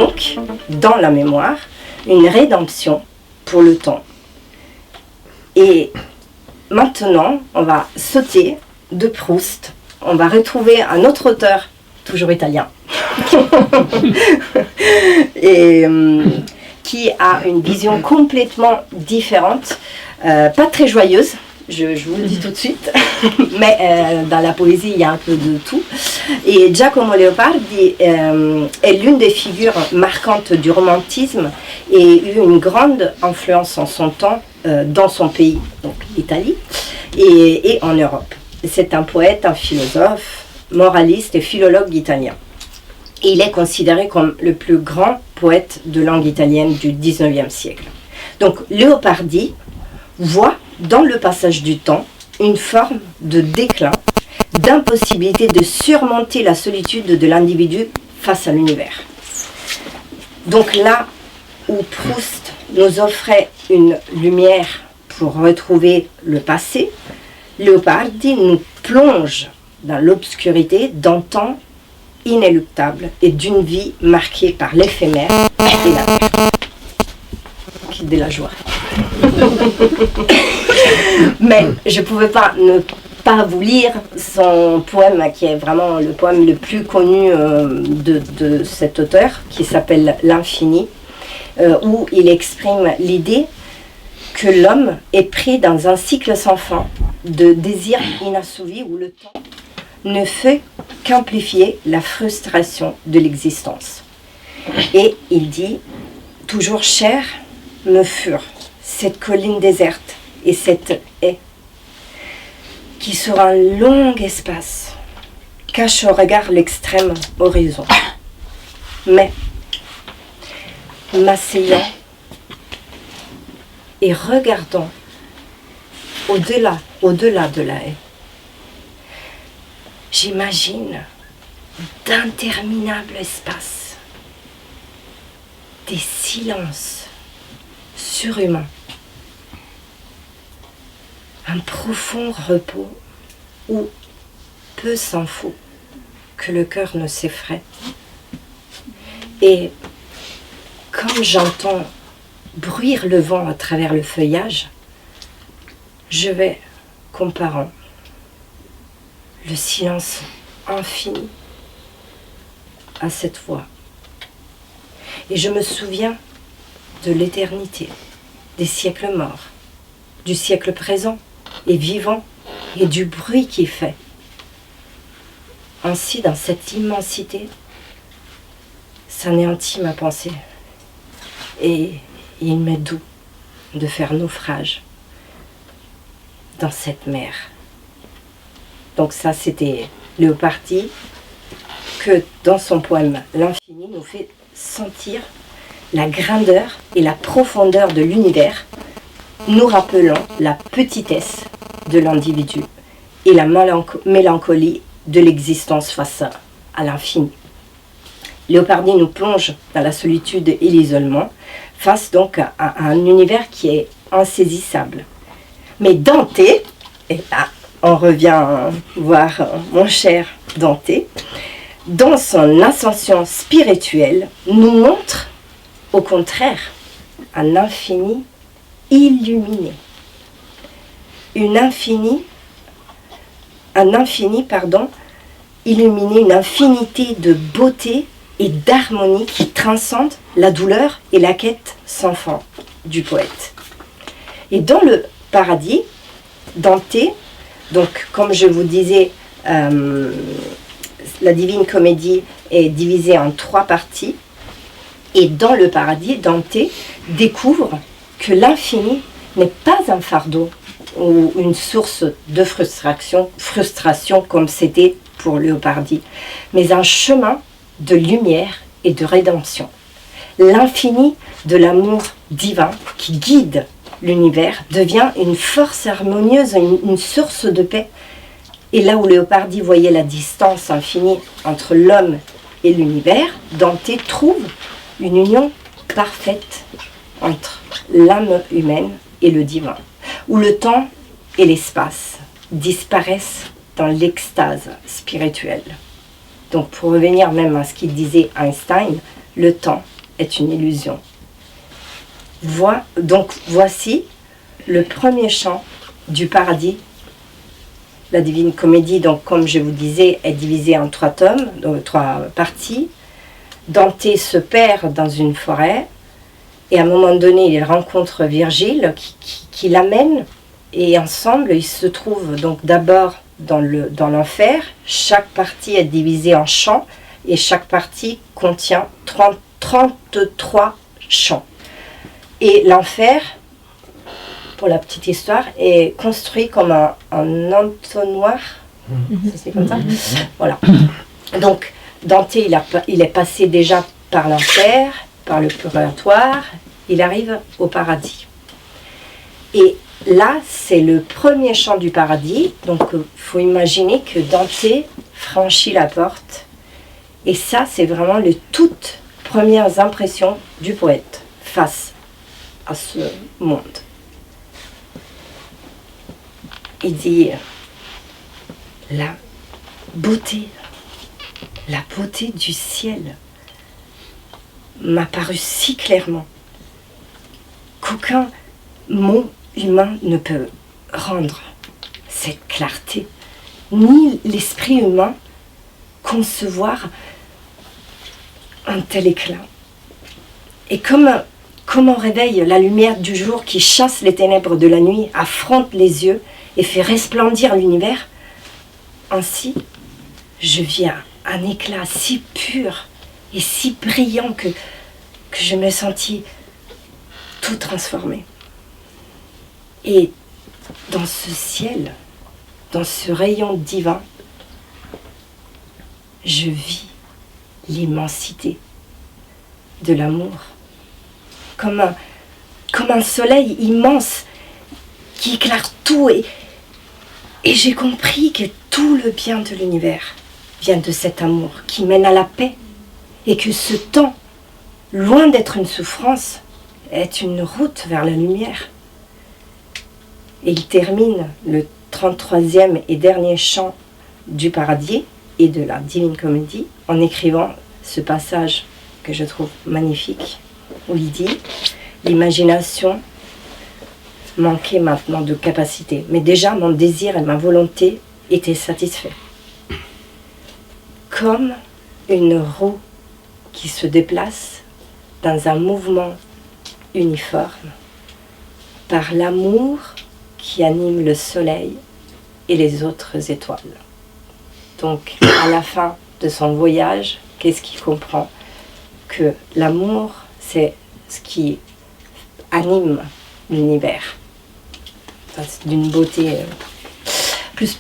donc, dans la mémoire, une rédemption pour le temps. Et maintenant, on va sauter de Proust. On va retrouver un autre auteur, toujours italien, et qui a une vision complètement différente, pas très joyeuse, je vous le dis tout de suite, mais dans la poésie, il y a un peu de tout. Et Giacomo Leopardi est l'une des figures marquantes du romantisme et eut une grande influence en son temps dans son pays, donc l'Italie, et en Europe. C'est un poète, un philosophe, moraliste et philologue italien. Et il est considéré comme le plus grand poète de langue italienne du XIXe siècle. Donc Leopardi voit dans le passage du temps une forme de déclin, d'impossibilité de surmonter la solitude de l'individu face à l'univers. Donc là où Proust nous offrait une lumière pour retrouver le passé, Leopardi nous plonge dans l'obscurité d'un temps inéluctable et d'une vie marquée par l'éphémère et la perte. Qui de la joie. Mais je ne pouvais pas ne pas vous lire son poème, qui est vraiment le poème le plus connu de cet auteur, qui s'appelle L'Infini, où il exprime l'idée que l'homme est pris dans un cycle sans fin de désirs inassouvis où le temps ne fait qu'amplifier la frustration de l'existence. Et il dit, toujours cher me furent cette colline déserte et cette haie qui sur un long espace cache au regard l'extrême horizon. Mais m'asseyant et regardant au-delà de la haie, j'imagine d'interminables espaces, des silences surhumains, un profond repos où peu s'en faut que le cœur ne s'effraie. Et comme j'entends bruire le vent à travers le feuillage, je vais comparant le silence infini à cette voix. Et je me souviens de l'éternité, des siècles morts, du siècle présent et vivant et du bruit qu'il fait. Ainsi, dans cette immensité, s'anéantit ma pensée. Et il m'est doux de faire naufrage dans cette mer. Donc ça, c'était Leopardi, que dans son poème L'Infini nous fait sentir la grandeur et la profondeur de l'univers, nous rappelant la petitesse de l'individu et la mélancolie de l'existence face à l'infini. Leopardi nous plonge dans la solitude et l'isolement, face donc à un univers qui est insaisissable. Mais Dante, et là on revient voir mon cher Dante, dans son ascension spirituelle, nous montre au contraire un infini illuminé. Illuminer une infinité de beauté et d'harmonie qui transcende la douleur et la quête sans fin du poète. Et dans le paradis, Dante, donc comme je vous disais, la Divine Comédie est divisée en 3 parties, et dans le paradis, Dante découvre que l'infini n'est pas un fardeau ou une source de frustration comme c'était pour Leopardi, mais un chemin de lumière et de rédemption. L'infini de l'amour divin qui guide l'univers devient une force harmonieuse, une source de paix. Et là où Leopardi voyait la distance infinie entre l'homme et l'univers, Dante trouve une union parfaite entre l'âme humaine et le divin, où le temps et l'espace disparaissent dans l'extase spirituelle. Donc pour revenir même à ce qu'il disait Einstein, le temps est une illusion. Donc voici le premier chant du paradis. La Divine Comédie, donc comme je vous disais, est divisée en 3 tomes, donc 3 parties. Dante se perd dans une forêt et à un moment donné, il rencontre Virgile qui l'amène et ensemble, ils se trouvent donc d'abord dans l'enfer. Chaque partie est divisée en chants et chaque partie contient 33 chants. Et l'enfer, pour la petite histoire, est construit comme un entonnoir. C'est comme ça. Voilà. Donc, Dante, il est passé déjà par l'enfer, par le purgatoire, il arrive au paradis. Et là, c'est le premier chant du paradis, donc il faut imaginer que Dante franchit la porte. Et ça, c'est vraiment les toutes premières impressions du poète face à ce monde. Il dit la beauté du ciel m'a paru si clairement qu'aucun mot humain ne peut rendre cette clarté, ni l'esprit humain concevoir un tel éclat. Et comme on réveille la lumière du jour qui chasse les ténèbres de la nuit, affronte les yeux et fait resplendir l'univers, ainsi je vis un éclat si pur et si brillant que je me sentis tout transformé. Et dans ce ciel, dans ce rayon divin, je vis l'immensité de l'amour, comme un soleil immense qui éclaire tout. Et j'ai compris que tout le bien de l'univers vient de cet amour qui mène à la paix, et que ce temps, loin d'être une souffrance, est une route vers la lumière. Et il termine le 33e et dernier chant du paradis et de la Divine Comédie en écrivant ce passage que je trouve magnifique, où il dit « L'imagination manquait maintenant de capacité, mais déjà mon désir et ma volonté étaient satisfaits. Comme une roue qui se déplace dans un mouvement uniforme, par l'amour qui anime le soleil et les autres étoiles. » Donc, à la fin de son voyage, qu'est-ce qu'il comprend? Que l'amour, c'est ce qui anime l'univers. C'est d'une beauté plus.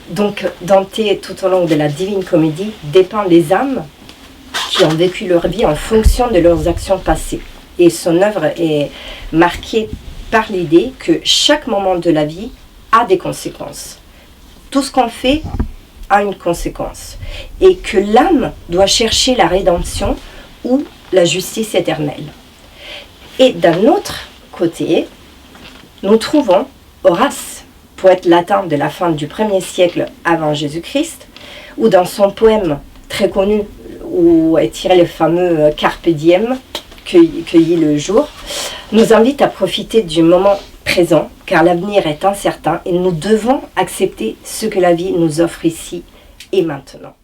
Donc, Dante, tout au long de la Divine Comédie, dépeint les âmes qui ont vécu leur vie en fonction de leurs actions passées. Et son œuvre est marquée par l'idée que chaque moment de la vie a des conséquences. Tout ce qu'on fait a une conséquence. Et que l'âme doit chercher la rédemption ou la justice éternelle. Et d'un autre côté, nous trouvons Horace, poète latin de la fin du 1er siècle avant Jésus-Christ, où dans son poème très connu, où est tiré le fameux Carpe diem, cueilli le jour, nous invite à profiter du moment présent, car l'avenir est incertain et nous devons accepter ce que la vie nous offre ici et maintenant.